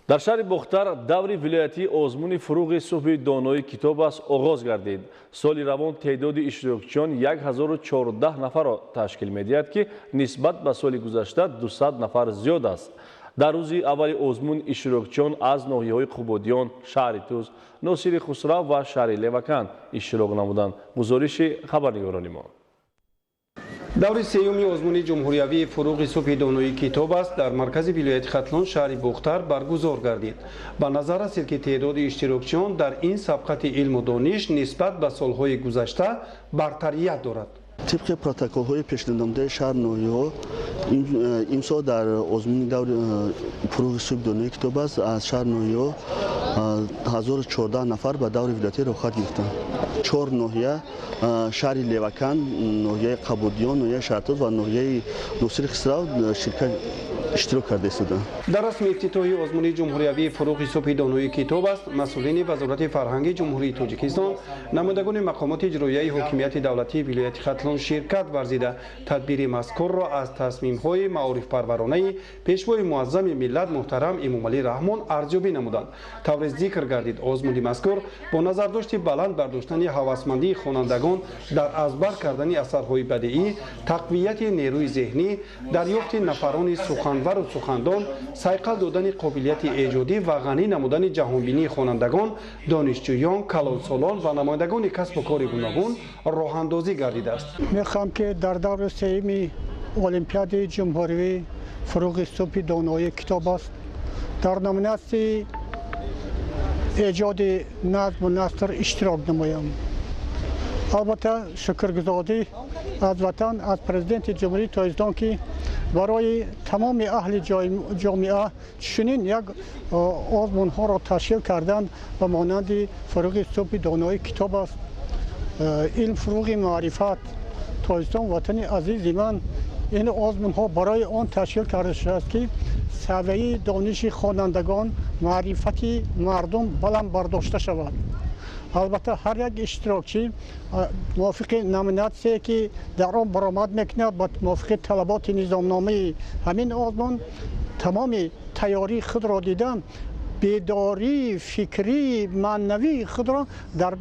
در شهر بختر دوری ولایتی آزمون فروغ صبح دانای کتاب است آغاز گردید. سال روان تعداد اشتراکچیان 1014 نفر را تشکیل می‌دهد که نسبت به سال گذشته 200 نفر زیاد است. در روز اول آزمون اشتراکچیان از ناحیه‌های قبادیان، شهر توز، ناصر خسرو و شهر لوکان اشتراک نمودند. گزارش خبرنگاران ما. دوری سیومی آزمون جمهوریوی فروغ صبح دانایی کتاب است در مرکز ولایت ختلان شهر بختر برگزار گردید. به نظر رسید که تعداد اشتراکچیان در این سبقت علم و دانش نسبت به سالهای گذشته برتریت دارد. طبق پروتکل‌های پیشنهادنده شهر نویو امسال در آزمون دور فروغ صبح دانایی کتاب است از شهر نویو 1014 نفر به دور ولایتی روخت گرفتند. 4 ناحیه شهر لیوکان، ناحیه قبودیان، ناحیه شرطوز و ناحیه نوسری خسرو شرکت اشتراک کرده شدند. در رسم افتتاحی آزمون جمهوریوی فروغ صبح دانایی کتاب است مسئولین وزارت فرهنگ جمهوری تاجیکستان، نمایندگان مقامات اجرایی حکومت دولتی ولایت ختلون شرکت ورزیده تدبیر مذکور را از تصمیم‌های معارف پرورانه پیشوای معظم ملت محترم امامالӣ رحمون ارزیابی نمودند. طور ذکر گردید آزمون مذکور با نظرداشت بلند برداشتن هوسمندی خوانندگان در ازبر کردن اثرهای بدیعی، تقویت نیروی ذهنی، دریافت نفران سخنور و سخندان، سیقل دادن قابلیت ایجادی و غنی نمودن جهانبینی خوانندگان، دانشجویان، کلانسالان و نمایندگان کسب و کار گوناگون راه اندازی گردیده است. میخوام که در دور سوم المپیاد جمهوری فروغ صبح دانایی کتاب است در نامزدی ایجاد نظم و نثر اشتراک نمایم. البته شکرگزاری از وطن از پرزیدنت جمهوری تاجیکستان که برای تمام اهل جامعه چنین یک آزمون ها را تشکیل کردند و مانند فروغ صبح دانایی کتاب است. علم فروغ معرفت تاجیکستان وطن عزیز من، این آزمون ها برای آن تشکیل کرده شده است که سویه دانش خوانندگان معرفتی مردم بلند برداشته شود. البته هر یک اشتراکی موافق نامیناسی که در آن برآمد میکند با موافق طلبات نظامنامه همین آزمون تمام تیاری خود را دیدن، بیداری فکری معنوی خود را در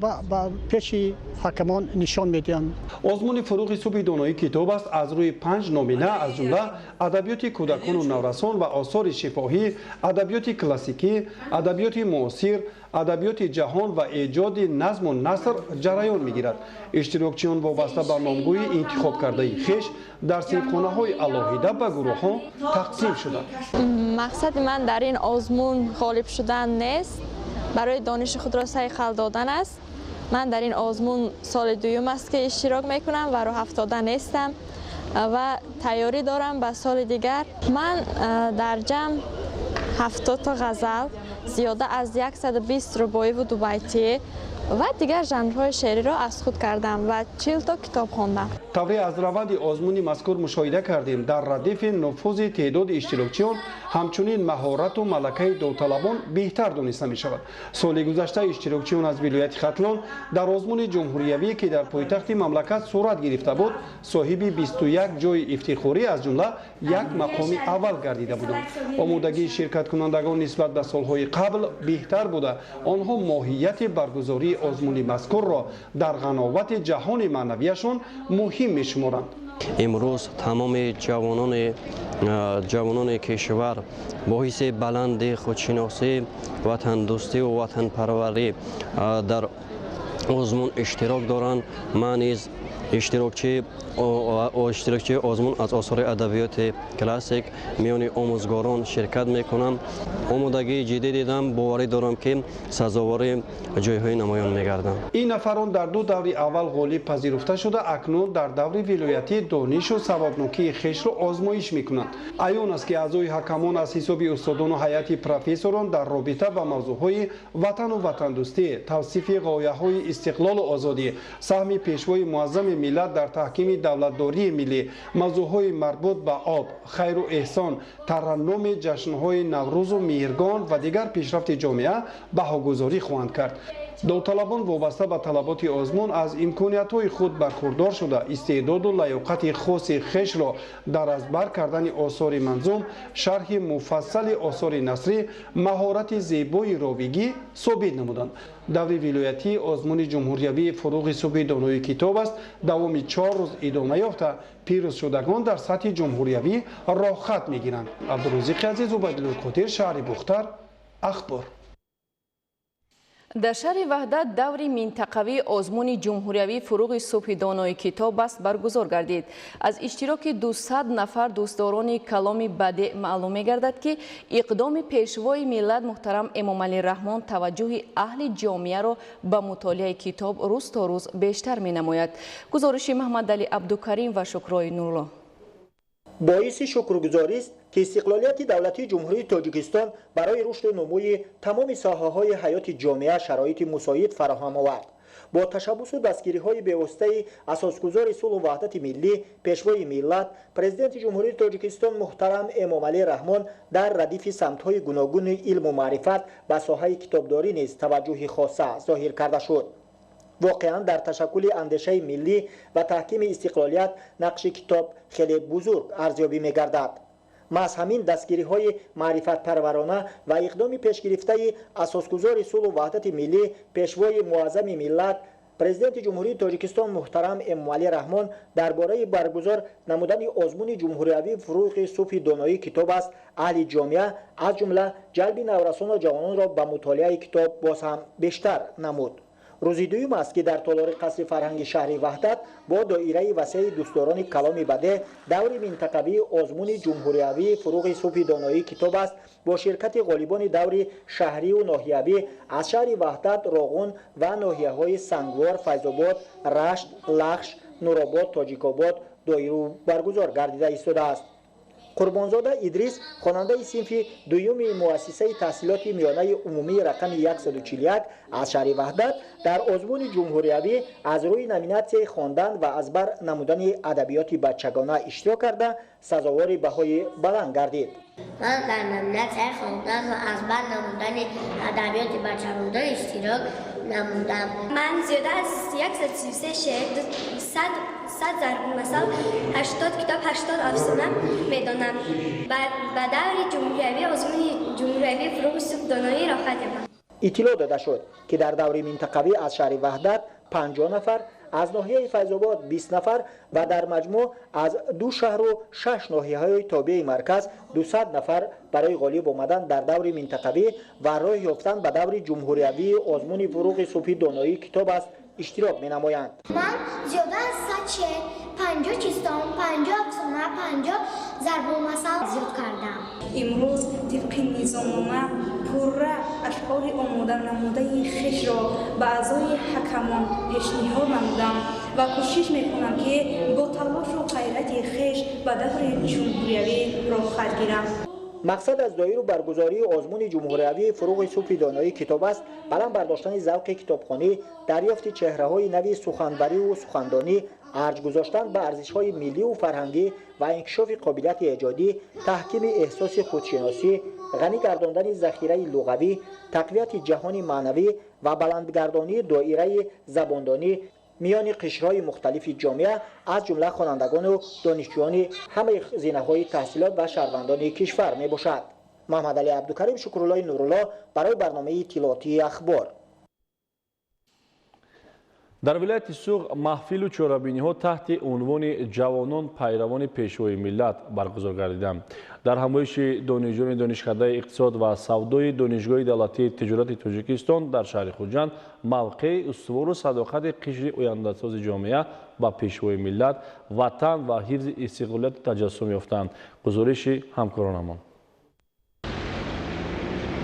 پیش حکمان نشان میدهند. آزمون فروغ صبح دانایی کتاب است از روی 5 نامینه از جمله ادبیات کودکان و نورسان و آثار شفاهی، ادبیات کلاسیکی، ادبیات معاصر، ادبیات جهان و ایجاد نظم و نثر جریان میگیرد. اشتراکچیان وابسته به نامگوی انتخاب کرده خویش در صنفخانه‌های علاهیده به گروه‌ها تقسیم شدند. مقصد من در این آزمون غالب شدن نیست، برای دانش خود را سیقل دادن است. من در این آزمون سال دوم است که اشتراک میکنم و راه افتاده نیستم و تیاری دارم به سال دیگر. من در جمع 70 تا غزل، زیاده از 120 رباعی و دو بیتی و دیگر ژانرهای شعری را از خود کردم و 40 تا کتاب خواندم. طوری از روند آزمون مذکور مشاهده کردیم در ردیف نفوذ تعداد اشتراکچیان همچنین مهارت و ملکه داوطلبان بهتر دانسته می شود. سال گذشته اشتراکچیان از ولایت ختلون در آزمون جمهوریوی که در پایتخت مملکت صورت گرفته بود صاحب 21 جای افتخاری از جمله یک مقام اول گردیده بودند. آمادگی شرکت کنندگان نسبت به سالهای قبل بهتر بوده. آنها ماهیت برگزاری آزمون مذکور را در قناوت جهان معنویشان مهم می‌شمارند. امروز تمام جوانان کشور با حس بلند خودشناسی، وطن دوستی و وطن پروری در آزمون اشتراک دارند. من نیز اشتراکچی آزمون از آثار ادبیات کلاسیک میان آموزگاران شرکت میکنم. آمادگی جدی دیدم، باوری دارم که سزاوار جایهای نمایان میگردم. این نفران در دو دور اول غالب پذیرفته شده، اکنون در دور ولایتی دانش و سوادناکی خویش را آزمایش میکنند. عیان است که اعضای حکمان از حساب استادان و ҳайати پروفسوران در رابطه با موضوعهای وطن و وطن دوستی، توصیف غایه‌های استقلال و آزادی، سهم پیشوای معظم ملت در تحکیم دولتداری ملی، موضوعهای مربوط به آب، خیر و احسان، ترنم جشنهای نوروز و مهرگان و دیگر پیشرفت جامعه بهاگذاری خواهند کرد. داوطلبان وابسته به طلبات آزمون از امکانیت‌های خود برخوردار شده استعداد و لیاقت خاص خویش را در ازبر کردن آثار منظوم، شرح مفصل آثار نثری، مهارت زیبای راویگی ثابت نمودند. دور ولایتی آزمون جمهوریوی فروغ صبح دانایی کتاب است. دوام 4 روز ادامه یافته پیروز شدگان در سطح جمهوریوی راه خط می‌گیرند. عبدالرزاق عزیز و بدلور قدیر، شهر بختر، اخبار. дар шаҳри ваҳдат даври минтақавии озмуни ҷумҳуриявӣ фурӯғи субҳи донои китоб аст баргузор гардид. Аз иштироки 200 нафар дӯстдорони каломи бадеъ маълум мегардад ки иқдоми пешвои миллат муҳтарам Эмомалӣ Раҳмон таваҷҷӯҳи аҳли ҷомеаро ба мутолиаи китоб рӯз то рӯз бештар менамояд. гузориши Маҳмадали Абдукарим ва Шӯрои Нурло. боиси шукргузорист ки истиқлолияти давлати ҷумҳурии Тоҷикистон барои рушду нумӯи тамоми соҳаҳои ҳаёти ҷомеа шароити мусоид фароҳам овард. бо ташаббусу дастгириҳои бевоситаи асосгузори сулҳу ваҳдати миллӣ, пешвои миллат, Президенти Ҷумҳурии Тоҷикистон муҳтарам Эмомалӣ Раҳмон дар радифи самтҳои гуногуни илму маърифат ба соҳаи китобдорӣ низ таваҷҷӯҳи хоса зоҳир карда шуд. воқеан дар ташаккули андешаи миллӣ ва таҳкими истиқлолият нақши китоб хеле бузург арзёбӣ мегардад. маҳз ҳамин дастгириҳои маърифатпарварона ва иқдоми пешгирифтаи асосгузори сулҳу ваҳдати миллӣ, пешвои муаззами миллат, Президенти Ҷумҳурии Тоҷикистон муҳтарам Эмомалӣ Раҳмон дар бораи баргузор намудани озмуни ҷумҳуриявӣ фурӯғи субҳи доноии китоб аст аҳли ҷомеа аз ҷумла ҷалби наврасону ҷавононро ба мутолиаи китоб боз ҳам бештар намуд. рӯзи дуюм аст ки дар толори қасри фарҳанги шаҳри ваҳдат бо доираи васеи дӯстдорони каломи бадеъ даври минтақавии озмуни ҷумҳуриявии фурӯғи субҳи доноии китоб аст бо ширкати ғолибони даври шаҳрию ноҳиявӣ аз шаҳри ваҳдат, Роғун ва ноҳияҳои Сангвор, Файзобод, Рашт, Лахш, Нуробод, Тоҷикобод доиру баргузор гардида истодааст. Қурбонзода Идрис, хонандаи синфи дуюми муассисаи таҳсилоти миёнаи умумии рақами 141 аз шаҳри ваҳдат дар озмуни ҷумҳуриявӣ аз рӯи номинатсияи хондан ва аз бар намудани адабиёти бачагона иштирок карда сазовори баҳои баланд гардид. ман дар номинатсияи хондан ва аз бар намудани адабиёти бачагона иштирок намудам. ман зиёда аз 133 шеър, 100 зарбулмасал, 80 китоб, 80 афсона медонам. ба даври ҷумҳуриявӣ озмуни ҷумҳуриявӣ фурӯғи субҳи доноӣ роҳатам. иттилоъ дода шуд ки дар даври минтақавӣ аз шаҳри ваҳдат 50 нафар, аз ноҳияи Файзобод 20 нафар ва дар маҷмӯъ аз 2 шаҳру 6 ноҳияҳои тобеи марказ 200 нафар барои ғолиб омадан дар даври минтақавӣ ва роҳ ёфтан ба даври ҷумҳуриявии озмуни фурӯғи субҳи доноии китоб аст иштирок менамоянд. ман зиёда аз 100 шеър, 50 чистон, 50 афсона, 50 зарбулмасал зиёд кардам. имрӯз тибқи низомнома пурра ашъори омода намудаи хишро ба аъзои ҳакамон пешниҳод намудам ва кӯшиш мекунам ки бо талошу ғайрати хиш ба даври ҷумҳуриявӣ роҳат гирам. мақсад аз доиру баргузории озмуни ҷумҳуриявии фурӯғи субҳи доноии китоб аст баланд бардоштани завқи китобхонӣ, дарёфти чеҳраҳои нави суханбарию сухандонӣ, арҷ гузоштан ба арзишҳои миллию фарҳангӣ ва инкишофи қобилияти эҷодӣ, таҳкими эҳсоси худшиносӣ, ғанӣ гардондани захираи луғавӣ, тақвияти ҷаҳони маънавӣ ва баландгардонии доираи забондонӣ миёни қишрҳои мухталифи ҷомеа аз ҷумла хонандагону донишҷӯёни ҳамаи зинаҳои таҳсилот ва шаҳрвандони кишвар мебошад. Маҳмадали Абдукарим, Шукруллои Нурулло барои барномаи иттилоотии Ахбор. дар вилояти Суғ маҳфилу чорабиниҳо таҳти унвони ҷавонон пайравони пешвои миллат баргузор гардиданд. дар ҳамоиши донишҷӯёни донишкадаи иқтисод ва савдои донишгоҳи давлатии тиҷорати Тоҷикистон дар шаҳри Хуҷанд мавқеи устувору садоқати қишри ояндасози ҷомеа ба пешвои миллат, ватан ва ҳифзи истиқлолият таҷассум ёфтанд. гузориши ҳамкоронамон.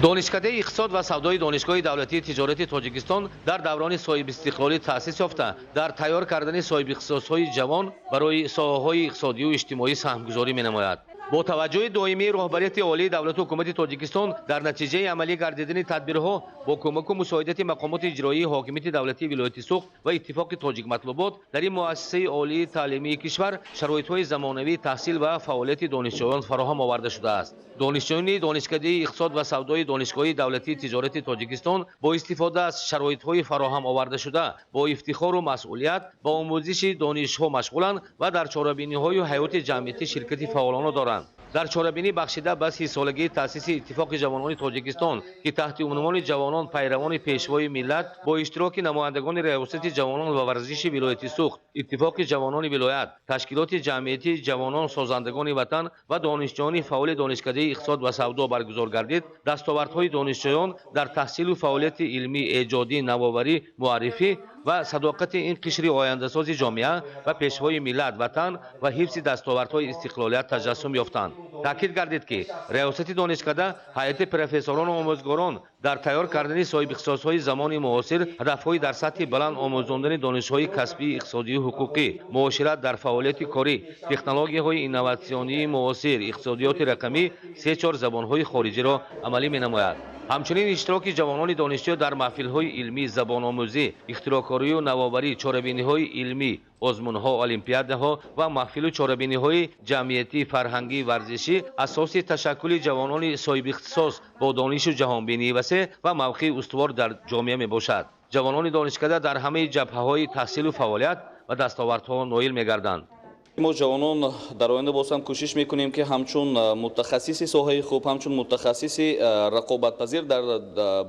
донишкадаи иқтисод ва савдои донишгоҳи давлатии тиҷорати Тоҷикистон дар даврони соҳибистиқлолӣ таъсис ёфта дар тайёр кардани соҳибихтисосҳои ҷавон барои соҳаҳои иқтисодию иҷтимоӣ саҳмгузорӣ менамояд. бо таваҷҷӯҳи доимии роҳбарияти олии давлату ҳукумати Тоҷикистон дар натиҷаи амалӣ гардидани тадбирҳо бо кӯмаку мусоидати мақомоти иҷроии ҳокимияти давлатии вилояти Суғ ва иттифоқи Тоҷикматлубот дар ин муассисаи олии таълимии кишвар шароитҳои замонавии таҳсил ва фаъолияти донишҷӯён фароҳам оварда шудааст. донишҷӯёни донишкадаи иқтисод ва савдои донишгоҳи давлатии тиҷорати Тоҷикистон бо истифода аз шароитҳои фароҳам овардашуда бо ифтихору масъулият ба омӯзиши донишҳо машғуланд ва дар чорабиниҳои ҳаёти ҷамъиятӣ ширкати фаъолона доранд. дар чорабинӣ бахшида ба 30 солагии таъсиси иттифоқи ҷавонони Тоҷикистон ки таҳти унвони ҷавонон пайравони пешвои миллат бо иштироки намояндагони риёсати ҷавонон ва варзиши вилояти Суғ, иттифоқи ҷавонони вилоят, ташкилоти ҷамъиятии ҷавонон созандагони ватан ва донишҷӯёни фаъоли донишкадаи иқтисод ва савдо баргузор гардид, дастовардҳои донишҷӯён дар таҳсилу фаъолияти илмӣ, эҷодӣ, навоварӣ, муаррифӣ ва садоқати ин қишри ояндасози ҷомеа ва пешвои миллат, ватан ва ҳифзи дастовардҳои истиқлолият таҷассум ёфтанд. таъкид гардид ки раёсати донишкада ҳайати профессорону омӯзгорон дар тайёр кардани соҳибихтисосҳои замони муосир ҳадафҳои дар сатҳи баланд омӯзондани донишҳои касбии, иқтисодию, ҳуқуқӣ, муошират дар фаъолияти корӣ, технологияҳои инноватсионии муосир, иқтисодиёти рақамӣ, 3-4 забонҳои хориҷиро амалӣ менамояд. ҳамчунин иштироки ҷавонони донишҷӯ дар маҳфилҳои илмӣ, забономӯзӣ, ихтироъкорию навоварӣ, чорабиниҳои илмӣ, озмунҳо, олимпиадаҳо ва маҳфилу чорабиниҳои ҷамъиятӣ, фарҳангӣ, варзишӣ асоси ташаккули ҷавонони соҳибихтисос бо донишу ҷаҳонбинии васеъ ва мавқеи устувор дар ҷомеа мебошад. ҷавонони донишкада дар ҳамаи ҷабҳаҳои таҳсилу фаъолият ва дастовардҳо ноил мегарданд. мо ҷавонон дар оянда боз ҳам кӯшиш мекунем ки ҳамчун мутахассиси соҳаи хуб, ҳамчун мутахассиси рақобатпазир дар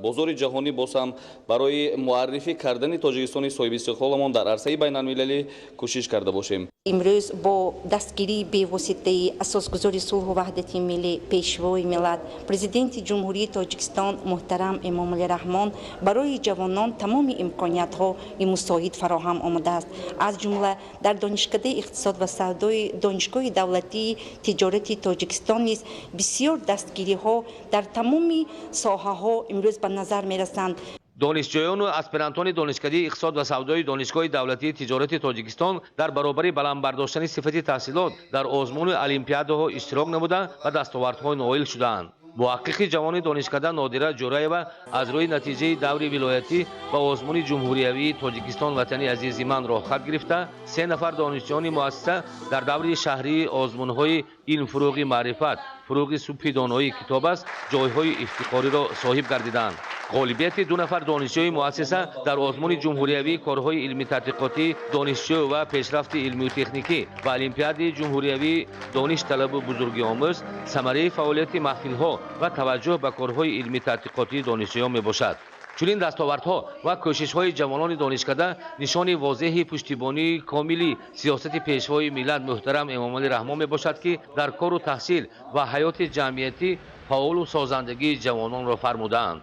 бозори ҷаҳонӣ боз ҳам барои муаррифӣ кардани Тоҷикистони соҳибистиқлоламон дар арсаи байналмилалӣ кӯшиш карда бошем. имрӯз бо дастгирии бевоситаи асосгузори сулҳу ваҳдати миллӣ, пешвои миллат, Президенти Ҷумҳурии Тоҷикистон муҳтарам Эмомалӣ Раҳмон барои ҷавонон тамоми имкониятҳои мусоид фароҳам омадааст. аз ҷумла дар донишкадаи иқтисод ва савдои донишгоҳи давлатии тиҷорати Тоҷикистон низ бисёр дастгириҳо дар тамоми соҳаҳо имрӯз ба назар мерасанд. донишҷӯёну аспирантони донишкадии иқтисод ва савдои донишгоҳи давлатии тиҷорати Тоҷикистон дар баробари баландбардоштани сифати таҳсилот дар озмуни олимпиадаҳо иштирок намуда ва дастовардҳо ноил шудаанд. муҳаққиқи ҷавони донишкада Нодира Ҷӯраева аз рӯи натиҷаи даври вилоятӣ ва озмуни ҷумҳуриявии Тоҷикистон ватани азизи ман роҳхат гирифта, 3 нафар донишҷӯёни муассиса дар даври шаҳрии озмунҳои илм фурӯғи маърифат, фурӯғи субҳи доноӣ китоб аст, ҷойҳои ифтихориро соҳиб гардиданд. ғолибияти 2 нафар донишҷӯи муассиса дар озмуни ҷумҳуриявии корҳои илми тадқиқотӣ, донишҷӯ ва пешрафти илмию техникӣ ва олимпиадаи ҷумҳуриявии доништалабу бузургиомӯз самараи фаъолияти маҳфилҳо ва таваҷҷӯҳ ба корҳои илми тадқиқотии донишҷӯён мебошад. чунин дастовардҳо ва кӯшишҳои ҷавонони донишкада нишони возеҳи пуштибонии комили сиёсати пешвои миллат муҳтарам Эмомалӣ Раҳмон мебошад ки дар кору таҳсил ва ҳаёти ҷамъиятӣ фаъолу созандагии ҷавононро фармудаанд.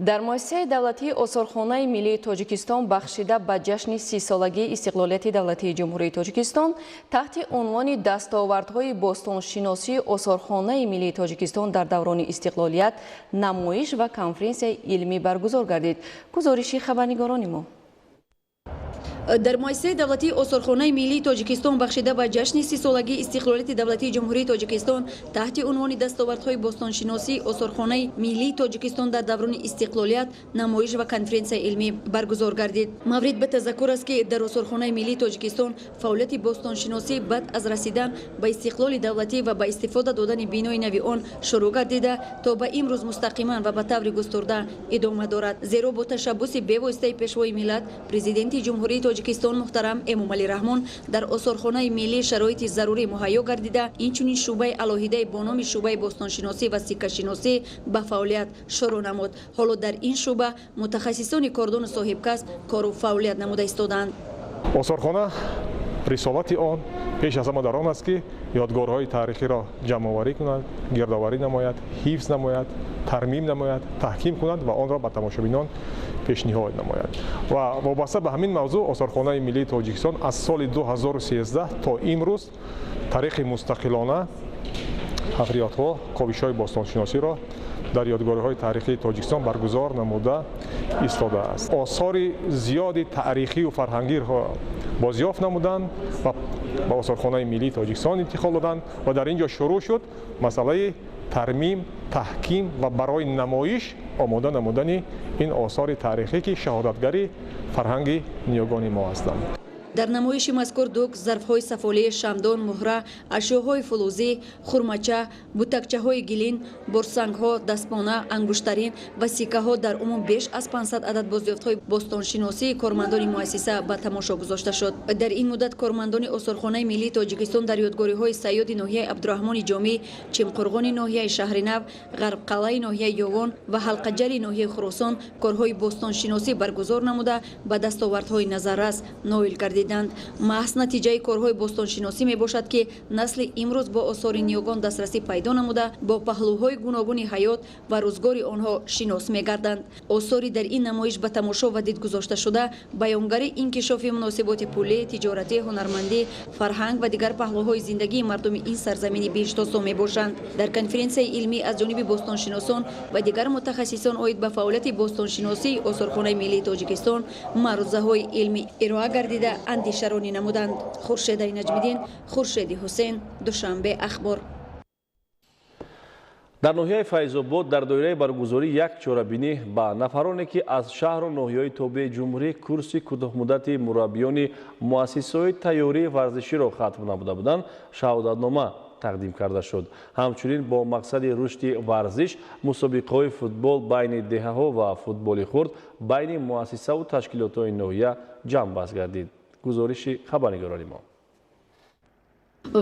дар муассисаи давлатии осорхонаи миллии Тоҷикистон бахшида ба ҷашни 30-солагии истиқлолияти давлатии Ҷумҳурии Тоҷикистон таҳти унвони дастовардҳои бостоншиносии осорхонаи миллии Тоҷикистон дар даврони истиқлолият намоиш ва конференсияи илмӣ баргузор гардид. гузориши хабарнигорони мо. дар муассисаи давлатии осорхонаи миллии Тоҷикистон бахшида ба ҷашни 30-солагии истиқлолияти давлатии Ҷумҳурии Тоҷикистон таҳти унвони дастовардҳои бостоншиносии осорхонаи миллии Тоҷикистон дар даврони истиқлолият намоиш ва конференсияи илмӣ баргузор гардид. маврид ба тазаккур аст ки дар осорхонаи миллии Тоҷикистон фаъолияти бостоншиносӣ баъд аз расидан ба истиқлоли давлатӣ ва ба истифода додани бинои нави он шурӯъ гардида то ба имрӯз мустақиман ва ба таври густурда идома дорад. зеро бо ташаббуси бевоситаи пешвои миллат Президенти Ҷумҳурии Тоҷикистон муҳтарам Эмомалӣ Раҳмон дар осорхонаи миллӣ шароити зарурӣ муҳайё гардида, инчунин шуъбаи алоҳидаи бо номи шуъбаи бостоншиносӣ ва сиккашиносӣ ба фаъолият шурӯъ намуд. ҳоло дар ин шуъба мутахассисони кордону соҳибкасб кору фаъолият намуда истодаанд. осорхона рисолати он пеш аз ҳама дар он аст ки ёдгорҳои таърихиро ҷамъоварӣ кунад, гирдоварӣ намояд, ҳифз намояд, тармим намояд, таҳким кунад ва онро ба тамошобинон пешниҳод намояд. ва вобаста ба ҳамин мавзӯъ осорхонаи миллии Тоҷикистон аз соли 2013 то имрӯз тариқи мустақилона ҳафриётҳо, ковишҳои бостоншиносиро дар ёдгориҳои таърихии Тоҷикистон баргузор намуда истодааст. осори зиёди таърихию фарҳангиро бозёфт намуданд ва ба осорхонаи миллии Тоҷикистон интиқол доданд ва дар ин ҷо шурӯъ шуд масъалаи тармим, таҳким ва барои намоиш омода намудани ин осори таърихӣ ки шаҳодатгари фарҳанги ниёгони мо ҳастанд. дар намоиши мазкур дук, зарфҳои сафолии шамдон, муҳра, ашёҳои фулӯзӣ, хурмача, бутакчаҳои гилин, борсангҳо, дастпона, ангуштарин ва сиккаҳо дар умум беш аз 500 адад бозёфтҳои бостоншиносии кормандони муассиса ба тамошо гузошта шуд. дар ин муддат кормандони осорхонаи миллии Тоҷикистон дар ёдгориҳои Сайёди ноҳияи Абдураҳмони Ҷомӣ, Чимқурғони ноҳияи Шаҳринав, Ғарбқалъаи ноҳияи Ёвон ва Ҳалқаҷари ноҳияи Хуросон корҳои бостоншиносӣ баргузор намуда ба дастовардҳои назаррас ноил гардид. гардиданд. маҳз натиҷаи корҳои бостоншиносӣ мебошад ки насли имрӯз бо осори ниёгон дастрасӣ пайдо намуда бо паҳлӯҳои гуногуни ҳаёт ва рӯзгори онҳо шинос мегарданд. осори дар ин намоиш ба тамошо ва дид гузошта шуда баёнгари инкишофи муносиботи пулӣ, тиҷоратӣ, ҳунармандӣ, фарҳанг ва дигар паҳлӯҳои зиндагии мардуми ин сарзамини бештосо мебошанд. дар конференсияи илмӣ аз ҷониби бостоншиносон ва дигар мутахассисон оид ба фаъолияти бостоншиносии осорхонаи миллии Тоҷикистон маърузаҳои илмӣ ироа гардида андешаронӣ намуданд. хуршедаи наҷмиддин, хуршеди ҳусейн, душанбе, ахбор. дар ноҳияи файзобод дар доираи баргузории як чорабинӣ ба нафароне ки аз шаҳру ноҳияҳои тобеи ҷумҳурӣ курси кӯтоҳмуддати мураббиёни муассисаҳои тайёрии варзиширо хатм намуда буданд шаҳодатнома тақдим карда шуд. ҳамчунин бо мақсади рушди варзиш мусобиқаҳои футбол байни деҳаҳо ва футболи хурд байни муассисаву ташкилотҳои ноҳия ҷамъбаст гардид. гузориши хабарнигорони мо.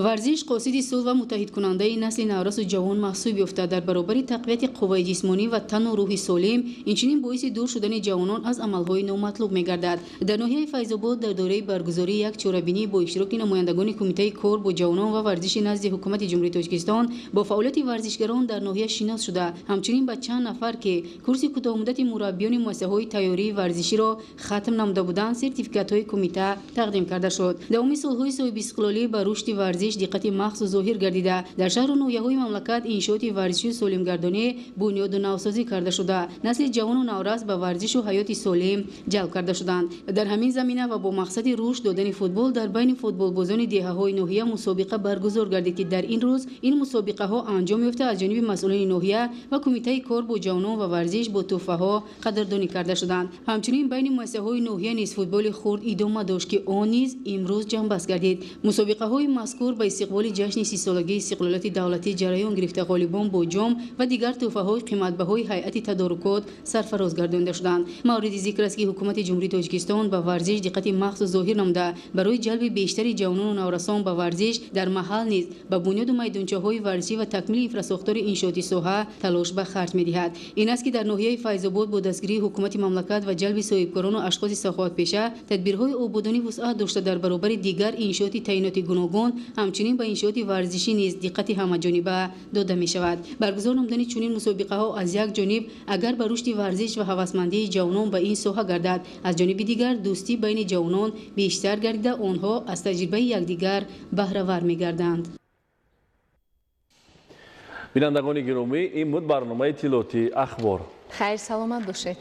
варзиш қосиди сулҳ ва муттаҳидкунандаи насли наврасу ҷавон маҳсуб ёфта дар баробари тақвияти қувваи ҷисмонӣ ва тану рӯҳи солим, инчунин боиси дур шудани ҷавонон аз амалҳои номатлуб мегардад. дар ноҳияи файзобод дар дораи баргузории як чорабинӣ бо иштироки намояндагони кумитаи кор бо ҷавонон ва варзиши назди ҳукумати ҷумҳурии Тоҷикистон бо фаъолияти варзишгарон дар ноҳия шинос шуда, ҳамчунин ба чанд нафар ки курси кӯтоҳмуддати мураббиёни муассисаҳои тайёрии варзиширо хатм намуда буданд сертификатҳои кумита тақдим карда шуд. давоми солҳои соҳиби истиқлолӣ ба рушди варзиш диққати махсус зоҳир гардида дар шаҳру ноҳияҳои мамлакат иншооти варзиши солимгардонӣ бунёду навсозӣ карда шуда насли ҷавону наврас ба варзишу ҳаёти солим ҷалб карда шуданд. дар ҳамин замина ва бо мақсади рушд додани футбол дар байни футболбозони деҳаҳои ноҳия мусобиқа баргузор гардид ки дар ин рӯз ин мусобиқаҳо анҷом ёфта аз ҷониби масъулини ноҳия ва кумитаи кор бо ҷавонон ва варзиш бо тӯҳфаҳо қадрдонӣ карда шуданд. ҳамчунин байни муассисаҳои ноҳия низ футболи хурд идома дошт ки он низ имрӯз ҷамъбаст гардид. мусобиқаҳои мазкур ба истиқболи ҷашни 30-солагии истиқлолияти давлатӣ ҷараён гирифта ғолибон бо ҷом ва дигар тӯҳфаҳои қиматбаҳои ҳайати тадорукот сарфароз гардонида шуданд. мавриди зикр аст ки ҳукумати ҷумҳурии Тоҷикистон ба варзиш диққати махсус зоҳир намуда барои ҷалби бештари ҷавонону наврасон ба варзиш дар маҳал низ ба бунёду майдончаҳои варзишӣ ва такмили инфраструктураи иншооти соҳа талош ба харҷ медиҳад. ин аст ки дар ноҳияи файзобод бо дастгирии ҳукумати мамлакат ва ҷалби соҳибкорону ашхоси саховатпеша тадбирҳои ободонӣ вусъат дошта дар баробари дигар иншооти таъиноти гуногун ҳамчунин ба иншооти варзишӣ низ диққати ҳамаҷониба дода мешавад. баргузор намудани чунин мусобиқаҳо аз як ҷониб агар ба рушди варзиш ва ҳавасмандии ҷавонон ба ин соҳа гардад, аз ҷониби дигар дӯстӣ байни ҷавонон бештар гардида онҳо аз таҷрибаи якдигар баҳравар мегарданд. бинандагони гиромӣ, ин буд барномаи иттилоъоти ахбор. хайр саломат бошед.